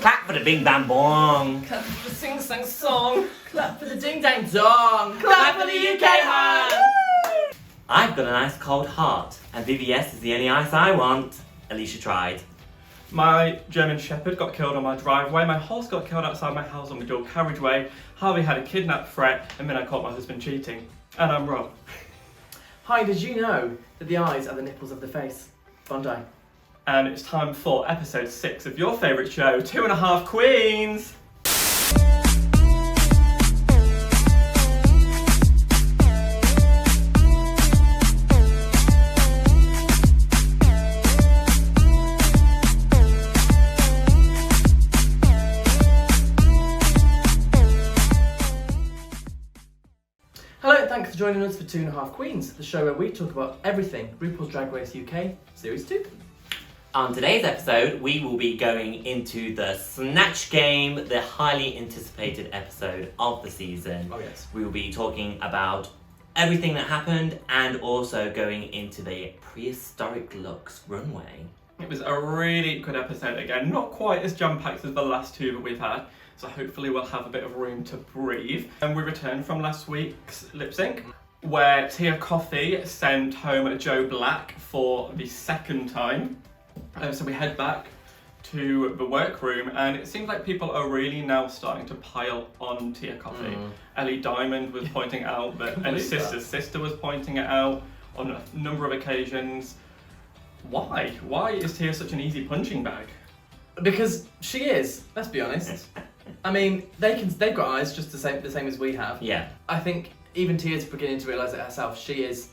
Clap for the bing bang bong. Clap for the sing sang song. Clap for the ding dang dong. Clap for the UK heart. I've got an ice cold heart, and VVS is the only ice I want. Alesha Tryed. My German Shepherd got killed on my driveway. My horse got killed outside my house on the dual carriageway. Harvey had a kidnap threat, and then I caught my husband cheating. And I'm wrong. Hi, did you know that the eyes are the nipples of the face? Bondi. And it's time for episode 6 of your favourite show, 2.5 Queens. Hello, thanks for joining us for 2.5 Queens, the show where we talk about everything RuPaul's Drag Race UK Series 2. On today's episode, we will be going into the Snatch Game, the highly anticipated episode of the season. Oh yes. We will be talking about everything that happened and also going into the Prehistoric looks runway. It was a really good episode again, not quite as jam-packed as the last two that we've had, so hopefully we'll have a bit of room to breathe. And we returned from last week's lip sync, where Tia Kofi sent home Joe Black for the second time. So we head back to the workroom, and it seems like people are really now starting to pile on Tia Kofi. Ellie Diamond was pointing out that, and Sister's sister was pointing it out on a number of occasions. Why? Why is Tia such an easy punching bag? Because she is, let's be honest. I mean, they've got eyes just the same as we have. Yeah. I think even Tia's beginning to realise it herself. She is,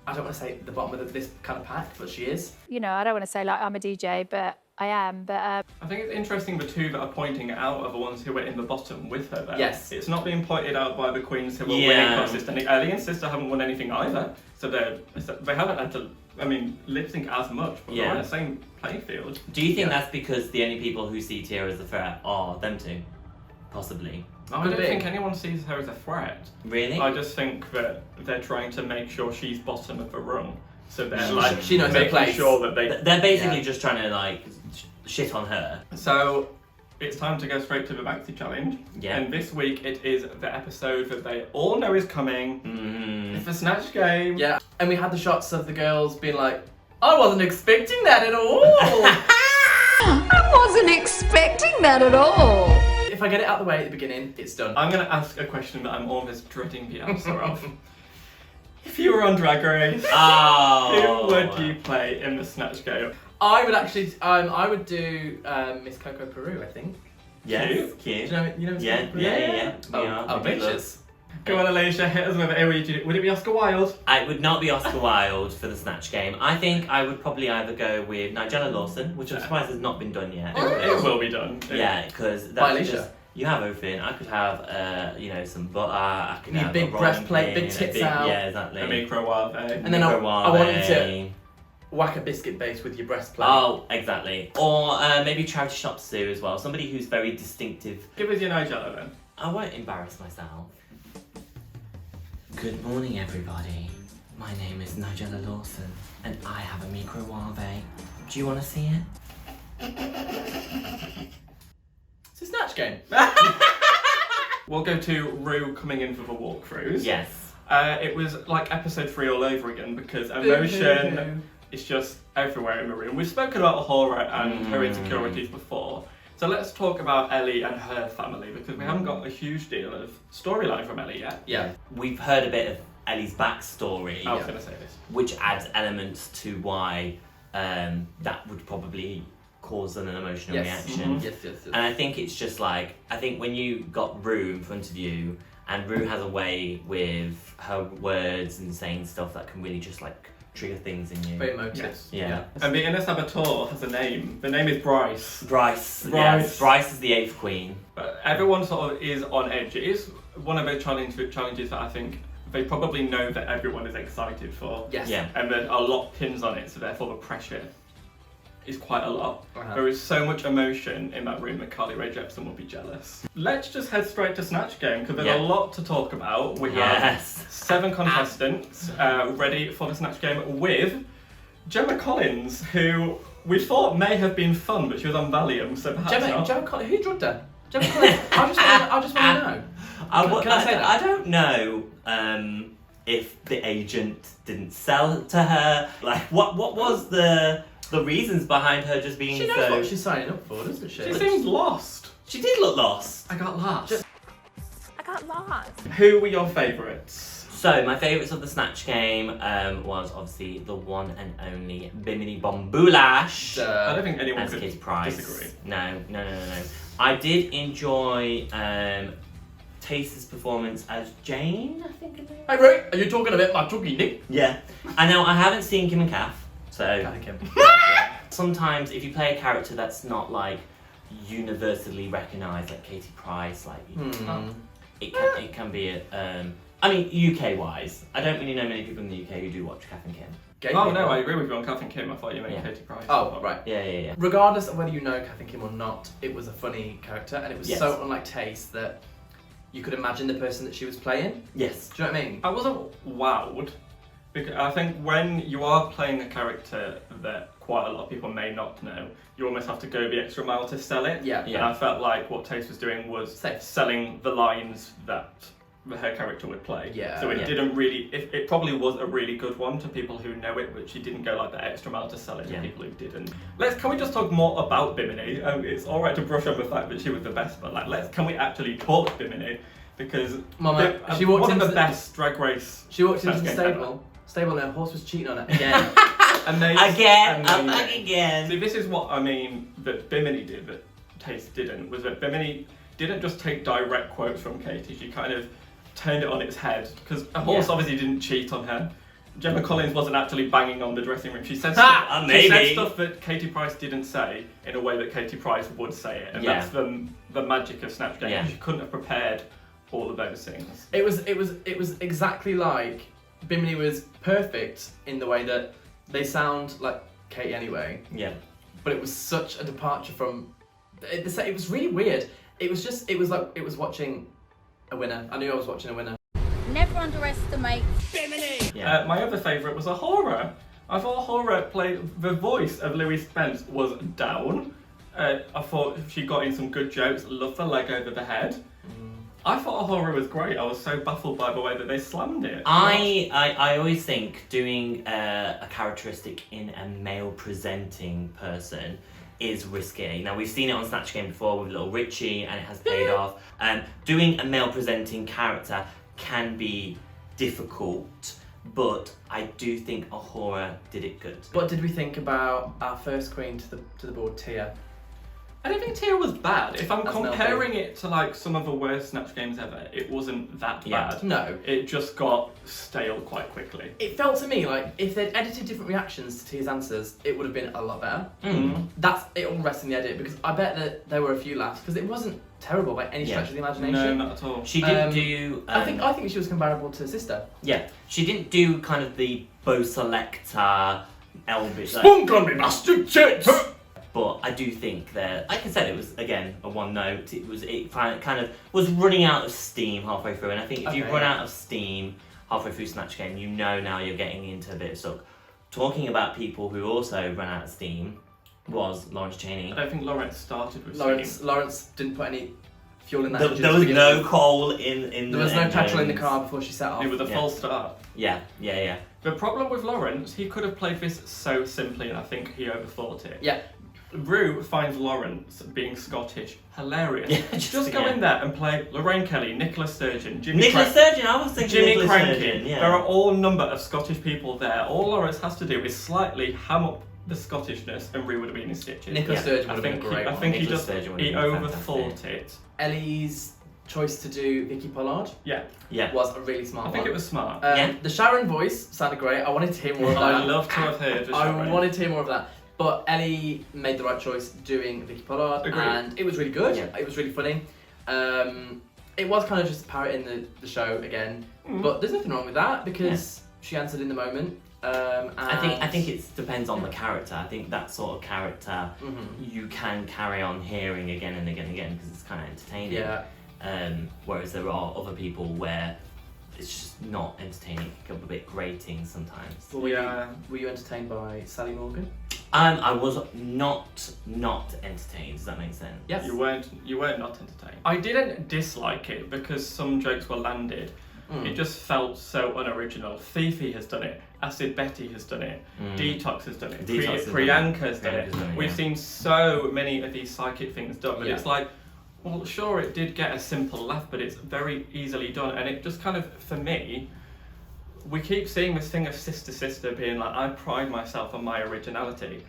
I don't want to say the bottom of this kind of pack, but she is. You know, I don't want to say like I'm a DJ, but I am. But I think it's interesting the two that are pointing it out are the ones who were in the bottom with her there. Yes. It's not being pointed out by the queens who were winning consistently. Ellie and Sister haven't won anything either. So they haven't had to, lip sync as much, but they're on the same playing field. Do you think that's because the only people who see Tia as a threat are them two? Possibly. I don't think anyone sees her as a threat. Really? I just think that they're trying to make sure she's bottom of the rung. So they're she knows her making place. sure that They're basically just trying to shit on her. So it's time to go straight to the Maxi Challenge. Yeah. And this week it is the episode that they all know is coming. It's the Snatch Game. Yeah. And we had the shots of the girls being like, I wasn't expecting that at all. I wasn't expecting that at all. If I get it out of the way at the beginning, it's done. I'm going to ask a question that I'm almost dreading the answer of. If you were on Drag Race, who would you play in the Snatch Game? I would actually, I would do Miss Coco Peru, I think. Yes, Cute. cute. Do you know Miss Yeah, Coco Peru? yeah. Oh, We do love- bitches. Go on, Alesha, hit us with it. Would it be Oscar Wilde? It would not be Oscar Wilde for the Snatch Game. I think I would probably either go with Nigella Lawson, which I'm surprised has not been done yet. It will be done. Yeah, because By that's Alesha. just, you have everything. I could have, some butter. I could You have big a breastplate, rolling big pin, tits big, out. Yeah, exactly. A micro wild And then I want you to whack a biscuit base with your breastplate. Oh, exactly. Or maybe charity shop Sue as well. Somebody who's very distinctive. Give us your Nigella then. I won't embarrass myself. Good morning, everybody. My name is Nigella Lawson, and I have a microwave. Do you want to see it? It's a Snatch Game. We'll go to Rue coming in for the walkthroughs. Yes. It was like episode 3 all over again because emotion is just everywhere in the room. We've spoken about Ahura and her insecurities before. So let's talk about Ellie and her family because we haven't got a huge deal of storyline from Ellie yet. Yeah. We've heard a bit of Ellie's backstory, I was going to say this. which adds elements to why that would probably cause an emotional reaction. Yes. And I think it's just I think when you got Rue in front of you, and Rue has a way with her words and saying stuff that can really just trigger things in you. Very emotive. Yes. Yeah. And the inner saboteur has a name. The name is Bryce. Bryce. Yes, Bryce is the 8th queen. But everyone sort of is on edge. It is one of those challenges that I think they probably know that everyone is excited for. Yes. Yeah. And then a lot pins on it, so therefore the pressure is quite a lot. There is so much emotion in that room that Carly Rae Jepsen will be jealous. Let's just head straight to Snatch Game because there's a lot to talk about. We have 7 contestants ready for the Snatch Game with Gemma Collins, who we thought may have been fun, but she was on Valium, so perhaps not. Gemma, who drugged her? Gemma Collins. I just want to know. Can I say that? I don't know if the agent didn't sell it to her. Like, what was the reasons behind her just being She knows so... what she's signing up for, doesn't she? She seems lost. She did look lost. I got lost. I got lost. Who were your favourites? So, my favourites of the Snatch Game was obviously the one and only Bimini Bombulash. I don't think anyone as could Katie Price. disagree. No. I did enjoy Taste's performance as Jane, I think her name. Hey, Ray, are you talking about my druggy Nick? Yeah. I know, I haven't seen Kim and Kath, so... Kim. Sometimes if you play a character that's not like universally recognised, like Katie Price, like it can be a I mean UK wise. I don't really know many people in the UK who do watch Kath and Kim. No, I agree with you on Kath and Kim. I thought you meant Katie Price. Oh, right. Yeah. Regardless of whether you know Kath and Kim or not, it was a funny character, and it was Yes. so unlike Taste that you could imagine the person that she was playing. Yes. Do you know what I mean? I wasn't wowed, because I think when you are playing a character that quite a lot of people may not know, you almost have to go the extra mile to sell it. Yeah. And I felt like what Taste was doing was Safe. selling the lines that her character would play. Yeah. So it Yeah. didn't really, it probably was a really good one to people who know it, but she didn't go like the extra mile to sell it to Yeah. people who didn't. Can we just talk more about Bimini? It's alright to brush on the fact that she was the best, but can we actually talk Bimini? Because Mama, she walked one of into the the- best drag race. She walked into Snatch the Game stable and her horse was cheating on her again. Again, I'm Amazing. back again. See, this is what I mean that Bimini did that Taste didn't, was that Bimini didn't just take direct quotes from Katie, she kind of turned it on its head, because a horse obviously didn't cheat on her. Gemma Collins wasn't actually banging on the dressing room. She said stuff, she said stuff that Katie Price didn't say in a way that Katie Price would say it, and that's the magic of Snatch Game. Yeah. She couldn't have prepared all of those things. It was exactly like Bimini was perfect in the way that they sound like Katie anyway, Yeah. but it was such a departure from. It was really weird. It was like it was watching a winner. I knew I was watching a winner. Never underestimate Yeah. My other favourite was a horror. I thought horror played the voice of Louis Spence was down. I thought she got in some good jokes. Loved the leg over the head. I thought horror was great. I was so baffled by the way that they slammed it. I always think doing a characteristic in a male presenting person is risky. Now we've seen it on Snatch Game before with Little Richie and it has paid off. Doing a male presenting character can be difficult, but I do think Ahura did it good. What did we think about our first queen to the board, Tia? I don't think Tia was bad. If I'm That's Mel B. comparing it to like some of the worst Snatch Games ever, it wasn't that Yeah. bad. No. It just got stale quite quickly. It felt to me like if they'd edited different reactions to Tia's answers, it would have been a lot better. That's it. All rests in the edit, because I bet that there were a few laughs, because it wasn't terrible by any stretch of the imagination. No, not at all. She didn't do. I think she was comparable to Sister. Yeah, she didn't do kind of the Bo Selector, Elvis. Spunk on me, bastard tits! But I do think that, like I said, it was again a one note. It kind of was running out of steam halfway through, and I think if you Okay, run yeah. out of steam halfway through Snatch Game, you know now you're getting into a bit of suck. Talking about people who also ran out of steam was Lawrence Chaney. I don't think Lawrence started with Lawrence didn't put any fuel in that. There engine there to was begin no with. coal in There was no engines. petrol in the car before she set off. It was a Yeah. false start. Yeah. The problem with Lawrence, he could have played this so simply, and I think he overthought it. Yeah. Rue finds Lawrence being Scottish hilarious. Yeah, just go in there and play Lorraine Kelly, Nicola Sturgeon, Nicola Sturgeon, I was thinking Jimmy Nicola Cranky. Sturgeon, yeah. There are all number of Scottish people there. All Lawrence has to do is slightly ham up the Scottishness, and Rue would have been in stitches. Nicola Yeah. Sturgeon I would have been think a he, great I one. think he Nicola just Sturgeon would have he been overthought fantastic. it. Ellie's choice to do Vicky Pollard Yeah. was a really smart I one. think it was smart. Yeah. The Sharon voice sounded great. I wanted to hear more of that. I love to have heard. the I Sharon. wanted to hear more of that. But Ellie made the right choice doing Vicky Pollard, Agreed. and it was really good. Yeah. It was really funny. It was kind of just parroting the show again, Mm. but there's nothing wrong with that because she answered in the moment. I think it depends on the character. I think that sort of character Mhm. you can carry on hearing again and again and again because it's kind of entertaining. Yeah. Whereas there are other people where it's just not entertaining. It can be a bit grating sometimes. Were Yeah. you entertained by Sally Morgan? I was not entertained. Does that make sense? Yes. You weren't not entertained. I didn't dislike it because some jokes were landed. It just felt so unoriginal. Fifi has done it. Acid Betty has done it. Detox has done it. Priyanka has done it. We've seen so many of these psychic things done, but it's like, well, sure, it did get a simple laugh, but it's very easily done, and it just kind of, for me, we keep seeing this thing of sister being like, I pride myself on my originality.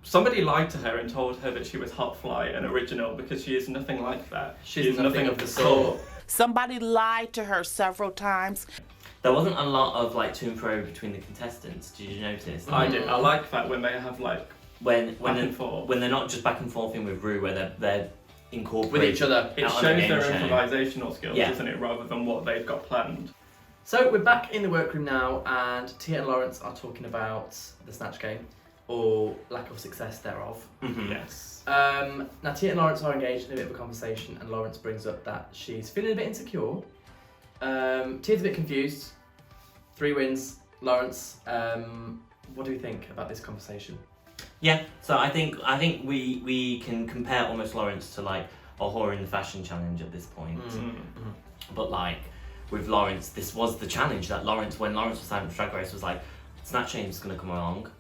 Somebody lied to her and told her that she was hot fly and original because she is nothing like that. She is nothing of the sort. Somebody lied to her several times. There wasn't a lot of like to and fro between the contestants. Did you notice? I did. I like that when they have like when back and forth. When they're not just back and forthing with Ru, where they're incorporating with each other. It shows their improvisational skills, doesn't it, rather than what they've got planned. So we're back in the workroom now, and Tia and Lawrence are talking about the Snatch Game, or lack of success thereof. Yes. Now Tia and Lawrence are engaged in a bit of a conversation, and Lawrence brings up that she's feeling a bit insecure. Tia's a bit confused. 3 wins. Lawrence, what do we think about this conversation? Yeah, so I think we can compare almost Lawrence to like a Horror in the Fashion challenge at this point. But like with Lawrence, this was the challenge that when Lawrence was signed for Drag Race, was like, Snatch Game's gonna come along.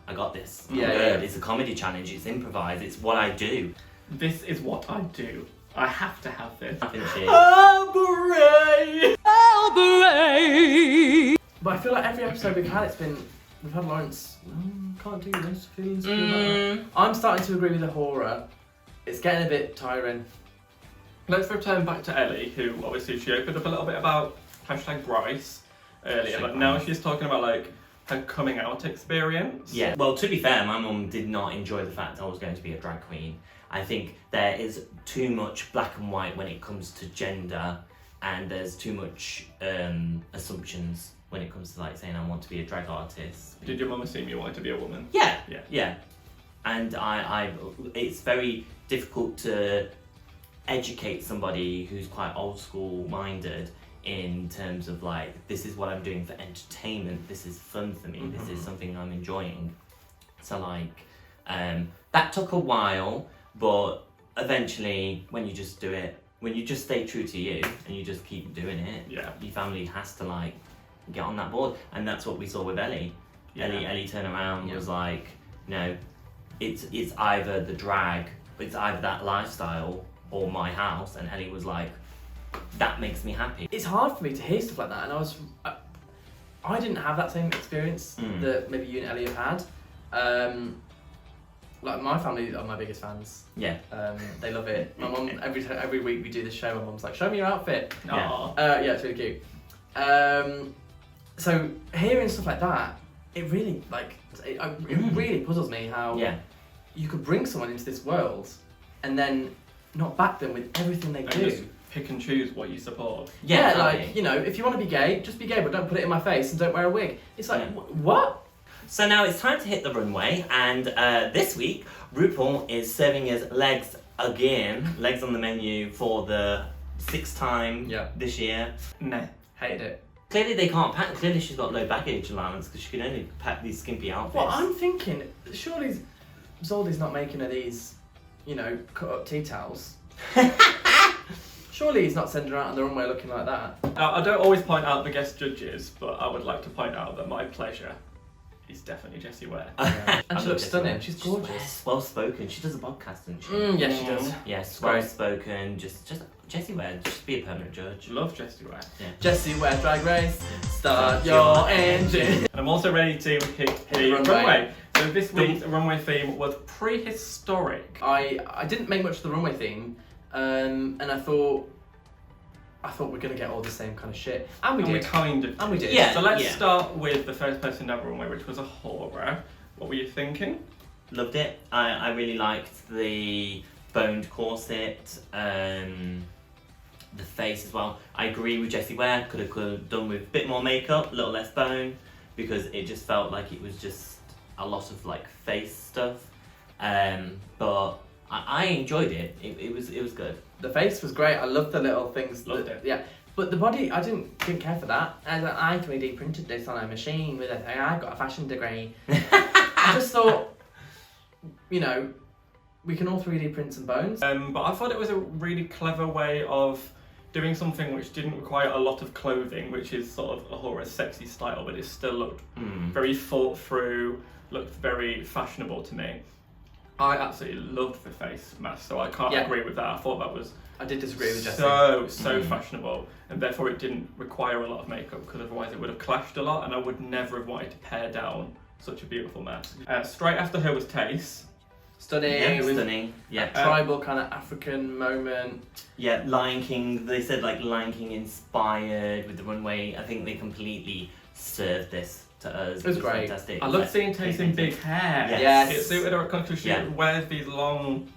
I got this. I'm good. It's a comedy challenge. It's improvised. It's what I do. This is what I do. I have to have this. I think she is. But I feel like every episode we've had Lawrence, can't do this, feeling insecure. I'm starting to agree with the horror. It's getting a bit tiring. Let's return back to Ellie, who obviously she opened up a little bit about #Bryce earlier, but now she's talking about like her coming out experience. Yeah. Well, to be fair, my mum did not enjoy the fact I was going to be a drag queen. I think there is too much black and white when it comes to gender, and there's too much assumptions when it comes to like saying I want to be a drag artist. Did your mum assume you wanted to be a woman? Yeah. And it's very difficult to educate somebody who's quite old school minded in terms of like, this is what I'm doing for entertainment, this is fun for me, this is something I'm enjoying. So like, that took a while, but eventually when you just do it, when you just stay true to you and you just keep doing it, your family has to like get on that board. And that's what we saw with Ellie. Ellie turned around, was like, no, it's either the drag, it's either that lifestyle or my house. And Ellie was like, that makes me happy. It's hard for me to hear stuff like that, and I didn't have that same experience that maybe you and Ellie have had. Like my family are my biggest fans. Yeah. They love it. My mum, every week we do this show, my mum's like, show me your outfit. Yeah. Yeah, it's really cute. So hearing stuff like that, it really really puzzles me how you could bring someone into this world and then not back them with everything they do. Just pick and choose what you support. Yeah, like, you know, if you want to be gay, just be gay, but don't put it in my face and don't wear a wig. It's like, what? So now it's time to hit the runway, and this week RuPaul is serving us legs again, legs on the menu for the 6th time this year. Nah, hated it. Clearly they can't pack. Clearly she's got low baggage allowance because she can only pack these skimpy outfits. Well, I'm thinking, surely Zoldy's not making her these, you know, cut up tea towels. Surely he's not sending her out on the runway looking like that. Now, I don't always point out the guest judges, but I would like to point out that my pleasure is definitely Jessie Ware. And she looks stunning. She's gorgeous. Well spoken. She does a podcast, doesn't she? Yes, she does. Yes, well spoken. Just Jessie Ware. Just be a permanent judge. Love Jessie Ware. Yeah. Jessie Ware Drag Race. Start your engine. And I'm also ready to hit the runway. So this week's runway theme was prehistoric. I didn't make much of the runway theme, and I thought we're gonna get all the same kind of shit, and we did. And we did. Yeah. So let's start with the first person down the runway, which was a horror. What were you thinking? Loved it. I really liked the boned corset, the face as well. I agree with Jessie Ware. Could have done with a bit more makeup, a little less bone, because it just felt like it was just a lot of like face stuff. But I enjoyed it. It was good. The face was great. I loved the little things. Loved it. Yeah. But the body, I didn't care for that. I 3D printed this on a machine with I got a fashion degree. I just thought, you know, we can all 3D print some bones. But I thought it was a really clever way of doing something which didn't require a lot of clothing, which is sort of a horror sexy style, but it still looked very thought through, looked very fashionable to me. I absolutely loved the face mask, so I can't agree with that. I thought that was I did disagree with Jessie. so fashionable, and therefore it didn't require a lot of makeup, because otherwise it would have clashed a lot, and I would never have wanted to pare down such a beautiful mask. Straight after her was Tace. Stunning. Yeah, stunning. Yeah. Tribal kind of African moment. Yeah, Lion King, they said like Lion King inspired with the runway. I think they completely served this to us. It was great. Fantastic. I love seeing Tace in big hair. Yes. It suited her because she wears these long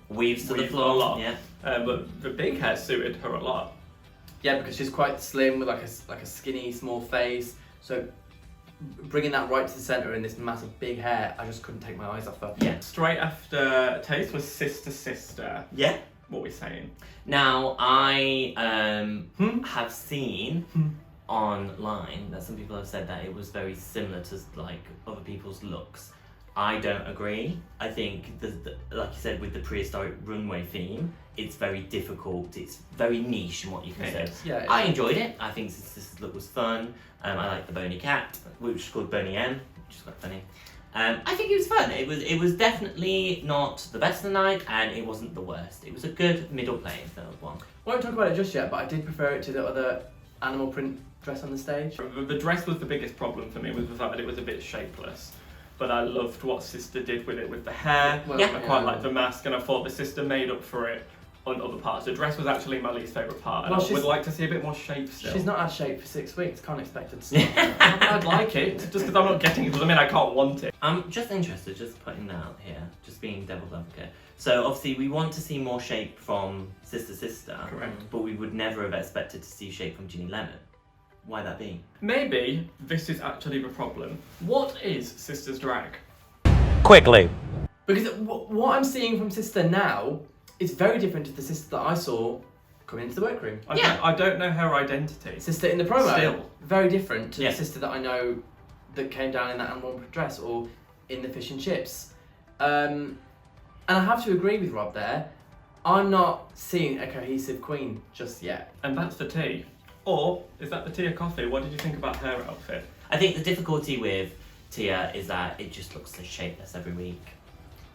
weaves to the weaves floor. a lot. Yeah. But the big hair suited her a lot. Yeah, because she's quite slim with like a skinny, small face. So bringing that right to the centre in this massive big hair, I just couldn't take my eyes off her. Yeah. Straight after Tace was Sister. Yeah. What are we saying? Now I have seen online that some people have said that it was very similar to like other people's looks. I don't agree. I think like you said, with the prehistoric runway theme, it's very difficult. It's very niche in what you can say. Yeah, I enjoyed it. I think this look was fun. I like the bony cat, which is called Boney M, which is quite funny. I think it was fun. It was definitely not the best of the night, and it wasn't the worst. It was a good middle playing field one. I won't talk about it just yet, but I did prefer it to the other animal print dress on the stage. The dress was the biggest problem for me, with the fact that it was a bit shapeless. But I loved what Sister did with it, with the hair. Well, I quite liked the mask, and I thought the Sister made up for it on other parts. The dress was actually my least favourite part, and I would like to see a bit more shape still. She's not had shape for 6 weeks, can't expect her to stop. I'd like it, just because I'm not getting it, doesn't mean I can't want it. I'm just interested, just putting that out here, just being devil's advocate. So obviously we want to see more shape from Sister, Correct. but we would never have expected to see shape from Ginny Lemon. Why that be? Maybe this is actually the problem. What is Sister's drag? Quickly. Because what I'm seeing from Sister now is very different to the Sister that I saw coming into the workroom. I don't know her identity. Sister in the promo, Still. very different to Yeah. the Sister that I know that came down in that animal print dress or in the fish and chips. And I have to agree with Rob there. I'm not seeing a cohesive queen just yet. And that's the tea. Or is that the Tia Kofi? What did you think about her outfit? I think the difficulty with Tia is that it just looks so shapeless every week.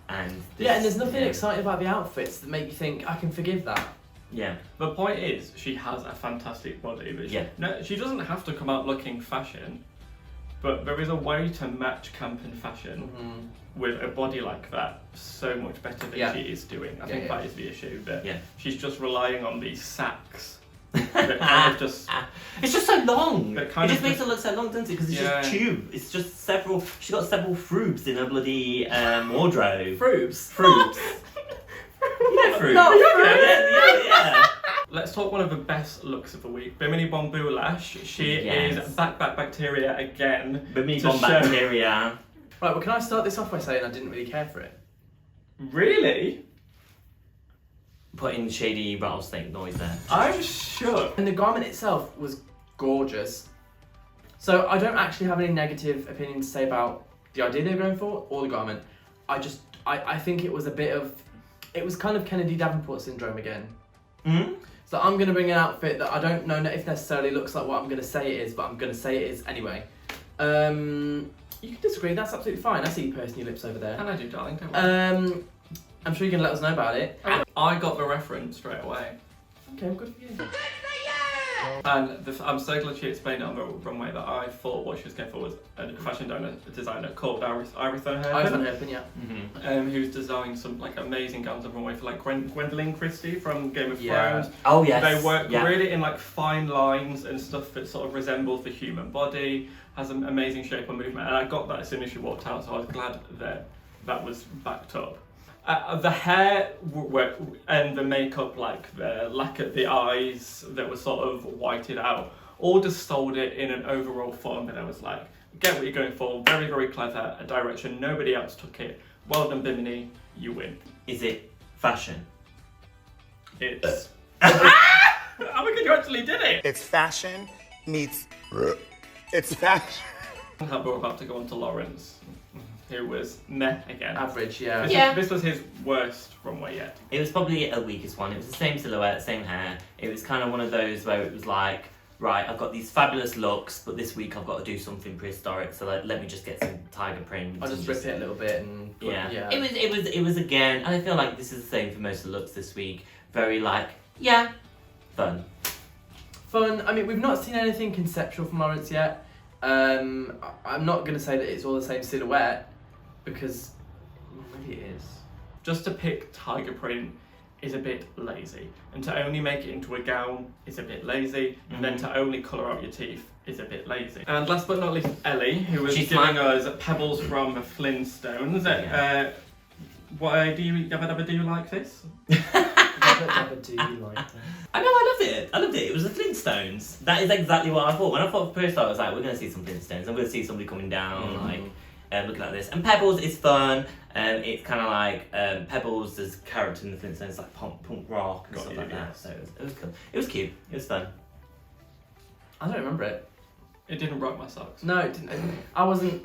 And there's nothing exciting about the outfits that make you think, I can forgive that. Yeah. The point is, she has a fantastic body. But she doesn't have to come out looking fashion, but there is a way to match camp and fashion with a body like that so much better than she is doing. I think that is the issue, that she's just relying on these sacks. That kind of just... It's just so long. It It kind just of makes it look so long, doesn't it? Because it's just tube. It's just several. She's got several frubes in her bloody wardrobe. Frubes? Frubes. You know frubes. No, yeah. Let's talk one of the best looks of the week. Bimini Bamboo Lash. She is back bacteria again. Bimini to show- bacteria. Right, well, can I start this off by saying I didn't really care for it? Really? Putting shady rattlesnake noise there. I'm shook. And the garment itself was gorgeous. So I don't actually have any negative opinions to say about the idea they were going for or the garment. I think it was a bit of, it was kind of Kennedy Davenport syndrome again. Hmm? So I'm going to bring an outfit that I don't know if necessarily looks like what I'm going to say it is, but I'm going to say it is anyway. You can disagree, that's absolutely fine. I see you pursing your lips over there. And I do, darling, don't worry. I'm sure you can let us know about it. I got the reference straight away. Okay, good for you. And I'm so glad she explained it on the runway that I thought what she was going for was a fashion designer called Iris Van Herpen. Yeah. Who's designed some like amazing gowns on runway for like Gwendolyn Christie from Game of Yeah. Thrones. Oh yes. They work really in like fine lines and stuff that sort of resembles the human body, has an amazing shape and movement, and I got that as soon as she walked out, so I was glad that that was backed up. The hair and the makeup, like the lack at the eyes that was sort of whited out, all just sold it in an overall form that I was like, get what you're going for, very, very clever, a direction nobody else took it. Well done, Bimini, you win. Is it fashion? It's... Oh my god, you actually did it! It's fashion meets... It's fashion. We're about to go on to Lawrence. who was meh again. Average, yeah. This was his worst runway yet. It was probably a weakest one. It was the same silhouette, same hair. It was kind of one of those where it was like, right, I've got these fabulous looks, but this week I've got to do something prehistoric. So like, let me just get some tiger print. I'll just rip it a little bit and yeah. It was again, and I feel like this is the same for most of the looks this week. Very like, yeah, fun. Fun. I mean, we've not seen anything conceptual from Lawrence yet. I'm not going to say that it's all the same silhouette because maybe it is. Just to pick tiger print is a bit lazy, and to only make it into a gown is a bit lazy, and then to only colour out your teeth is a bit lazy. And last but not least, Ellie, who was giving us pebbles from Flintstones. Yeah. Why do you like this? Do you like that? I know, I loved it. It was the Flintstones. That is exactly what I thought. When I thought Prehistoric, I was like, we're going to see some Flintstones. I'm going to see somebody coming down, looking like this. And Pebbles is fun. It's kind of like Pebbles, there's character in the Flintstones, like punk rock and stuff like that. So it was cool. It was cute. It was fun. I don't remember it. It didn't rock my socks. No, it didn't. I wasn't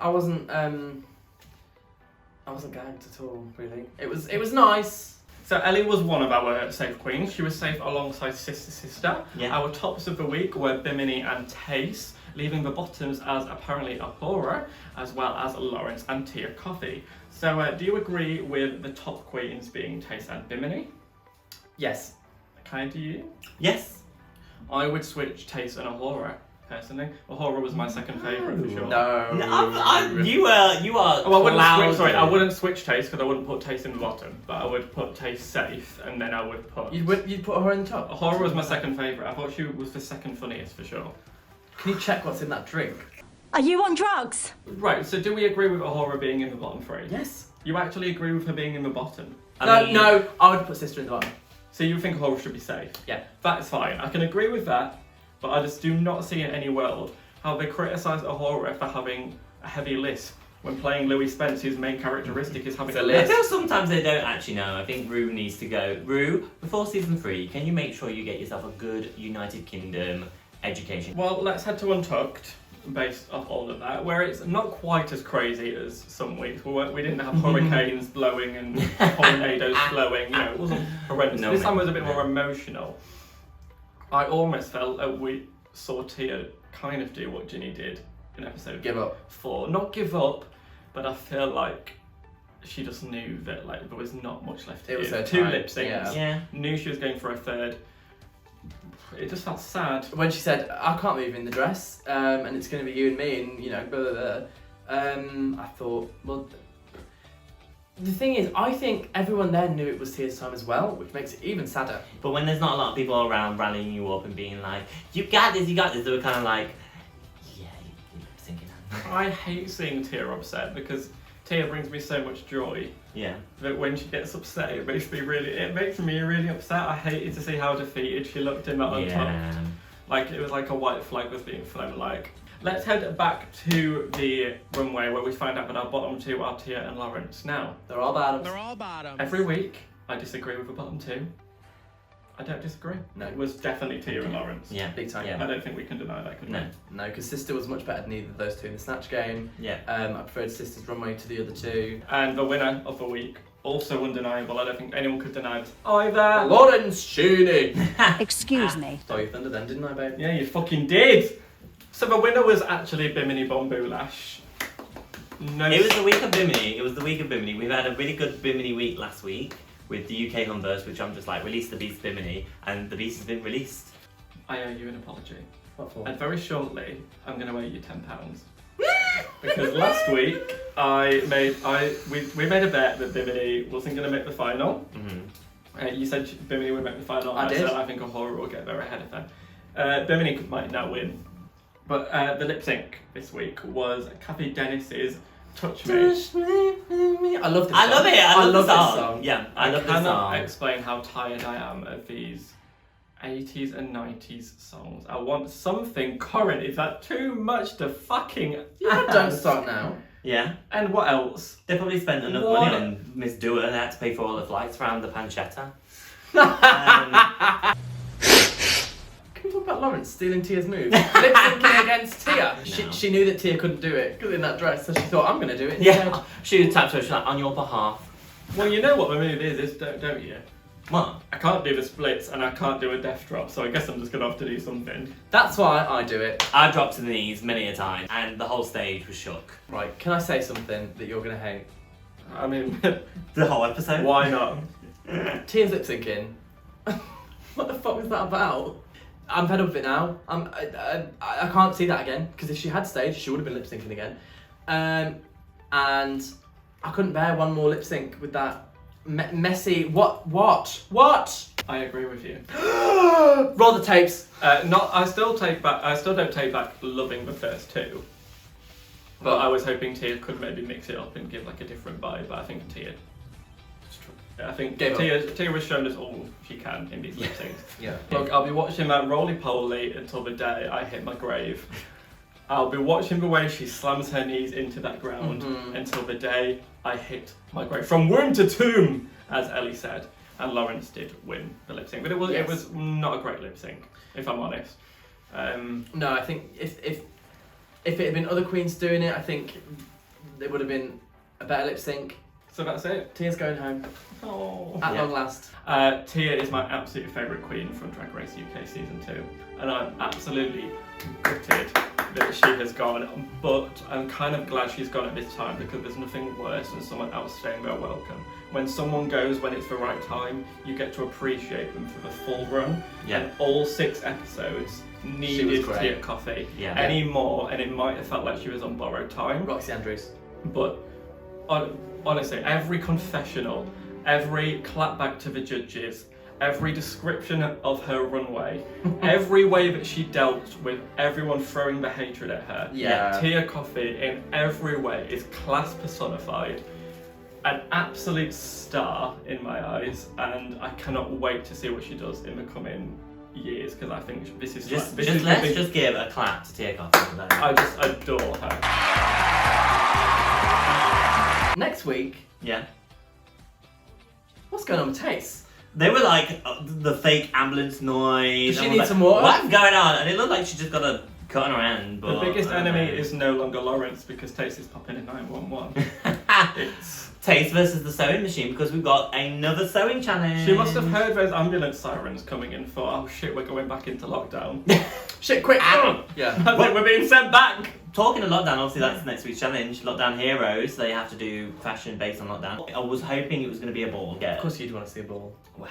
gagged at all, really. It was nice. So Ellie was one of our safe queens. She was safe alongside Sister. Yeah. Our tops of the week were Bimini and Tace, leaving the bottoms as apparently Ahura, as well as Lawrence and Tia Kofi. So do you agree with the top queens being Tace and Bimini? Yes. Okay, do you? Yes. I would switch Tace and Ahura, personally. Ahura was my second favourite for sure. No. You are Oh, I wouldn't switch Tace because I wouldn't put Tace in the bottom, but I would put Tace safe, and then I would put... You'd put her in the top? Ahura was my second favourite. I thought she was the second funniest for sure. Can you check what's in that drink? Are you on drugs? Right, so do we agree with Ahura being in the bottom three? Yes. You actually agree with her being in the bottom? No, I would put Sister in the bottom. So you think Ahura should be safe? Yeah. That's fine. I can agree with that, but I just do not see in any world how they criticise Ahura for having a heavy lisp when playing Louis Spence, whose main characteristic is having a I lisp. feel sometimes they don't actually know. I think Rue needs to go. Rue, before season 3, can you make sure you get yourself a good United Kingdom education? Well, let's head to Untucked, based off all of that, where it's not quite as crazy as some weeks. We didn't have hurricanes blowing and tornadoes blowing. You know, it wasn't horrendous. This time was a bit more emotional. I almost felt that we saw Tia kind of do what Ginny did in episode Give up. 4. Not give up, but I feel like she just knew that like there was not much left to It was give. her 2 time, lip syncs. Yeah. Knew she was going for a third. It just felt sad. When she said, I can't move in the dress, and it's going to be you and me, and you know, blah, blah, blah. I thought, well, the thing is, I think everyone there knew it was Tia's time as well, which makes it even sadder. But when there's not a lot of people around rallying you up and being like, you got this, they were kind of like, yeah, you're thinking. I hate seeing Tia upset because Tia brings me so much joy. Yeah. That when she gets upset, it makes me really upset. I hated to see how defeated she looked in that Untucked. Yeah. Like it was like a white flag was being flown. Like, let's head back to the runway where we find out that our bottom 2 are Tia and Lawrence. Now, They're all bottoms. They're all bottoms. every week I disagree with the bottom 2. I don't disagree. No. It was definitely Tia and Lawrence. Yeah. Big time. Yeah. I don't think we can deny that, could No. we? No, because Sister was much better than either of those two in the Snatch Game. Yeah. I preferred Sister's runway to the other 2. And the winner of the week, also undeniable. I don't think anyone could deny this either. Lawrence Cheney! Excuse me. Stole your thunder then, didn't I, babe? Yeah, you fucking did. So the winner was actually Bimini Bombulash. No. It was the week of Bimini. We've had a really good Bimini week last week with the UK numbers, which I'm just like, release the Beast Bimini, and the Beast has been released. I owe you an apology. What for? And very shortly, I'm going to owe you £10. Because last week, we made a bet that Bimini wasn't going to make the final. Mm-hmm. You said Bimini would make the final. I did. Said I think Ahura will get there ahead of them. Bimini might now win. But the lip sync this week was Kathy Dennis's Touch Me. I love this song. I love it. I love this this song. song. Yeah, I love this cannot song. explain how tired I am of these 80s and 90s songs. I want something current. Is that too much to fucking add? Don't start now. Yeah. And what else? They probably spent enough What? money on Miss Dua. They had to pay for all the flights around the pancetta. Can we talk about Lawrence stealing Tia's move? Lip syncing against Tia. No. She knew that Tia couldn't do it in that dress, so she thought, I'm going to do it. Yeah, she tapped her, she's like, on your behalf. Well, you know what the move is don't you? What? I can't do the splits and I can't do a death drop, so I guess I'm just gonna have to do something. That's why I do it. I dropped to the knees many a time, and the whole stage was shook. Right, can I say something that you're going to hate? I mean, The whole episode? why not? Tia's lip syncing. What the fuck was that about? I'm fed up with it now. I can't see that again, because if she had staged, she would have been lip syncing again. And I couldn't bear one more lip sync with that messy. What? I agree with you. Roll the tapes. I still don't take back loving the first two. But I was hoping Tia could maybe mix it up and give like a different vibe. But I think Tia was shown us all she can in these lip syncs. Yeah. Look, I'll be watching that roly-poly until the day I hit my grave. I'll be watching the way she slams her knees into that ground until the day I hit my grave. From womb to tomb, as Ellie said. And Lawrence did win the lip sync. But it was not a great lip sync, if I'm honest. No, I think if it had been other queens doing it, I think it would have been a better lip sync. So that's it. Tia's going home. Oh. At long last. Tia is my absolute favourite queen from Drag Race UK Season 2. And I'm absolutely gutted that she has gone. But I'm kind of glad she's gone at this time because there's nothing worse than someone else saying they're welcome. When someone goes when it's the right time, you get to appreciate them for the full run. Yeah. And all 6 episodes needed great. Tia Kofi. Yeah. Any more, and it might have felt like she was on borrowed time. Roxy Andrews. But honestly, every confessional, every clapback to the judges, every description of her runway, every way that she dealt with everyone throwing the hatred at her, Yeah. Tia Kofi in every way is class personified. An absolute star in my eyes, and I cannot wait to see what she does in the coming years because I think this is Let's gonna just give a clap to Tia Kofi today. I just adore her. Next week, Yeah. what's going on with Tace? They were like the fake ambulance noise. Does she and need like, some water? What's going on? And it looked like she just got a cut on her hand. The But biggest I don't enemy know. is no longer Lawrence because Tace is popping in 911. It's Taste versus the sewing machine because we've got another sewing challenge. She must have heard those ambulance sirens coming in and thought, oh shit, we're going back into lockdown. Shit, quick! Ow. Yeah. I think we're being sent back! Talking of lockdown, obviously that's next week's challenge. Lockdown Heroes. They have to do fashion based on lockdown. I was hoping it was going to be a ball. Yeah. Of course you'd want to see a ball. Wow.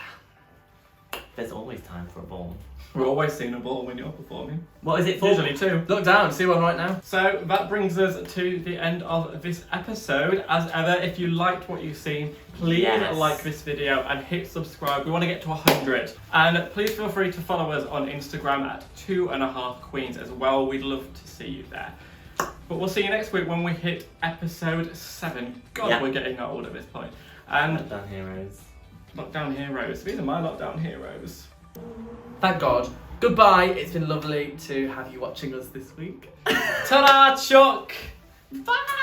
There's always time for a ball. We're always seeing a ball when you're performing. What is it for? Usually 2. Look down, see one right now. So that brings us to the end of this episode. As ever, if you liked what you've seen, please Yes. like this video and hit subscribe. We want to get to 100. And please feel free to follow us on Instagram at 2.5queens as well. We'd love to see you there. But we'll see you next week when we hit episode 7. God, Yeah. we're getting old at this point. And Lockdown Heroes. Lockdown Heroes. These are my Lockdown Heroes. Thank God. Goodbye. It's been lovely to have you watching us this week. Ta-da, Chuck! Bye!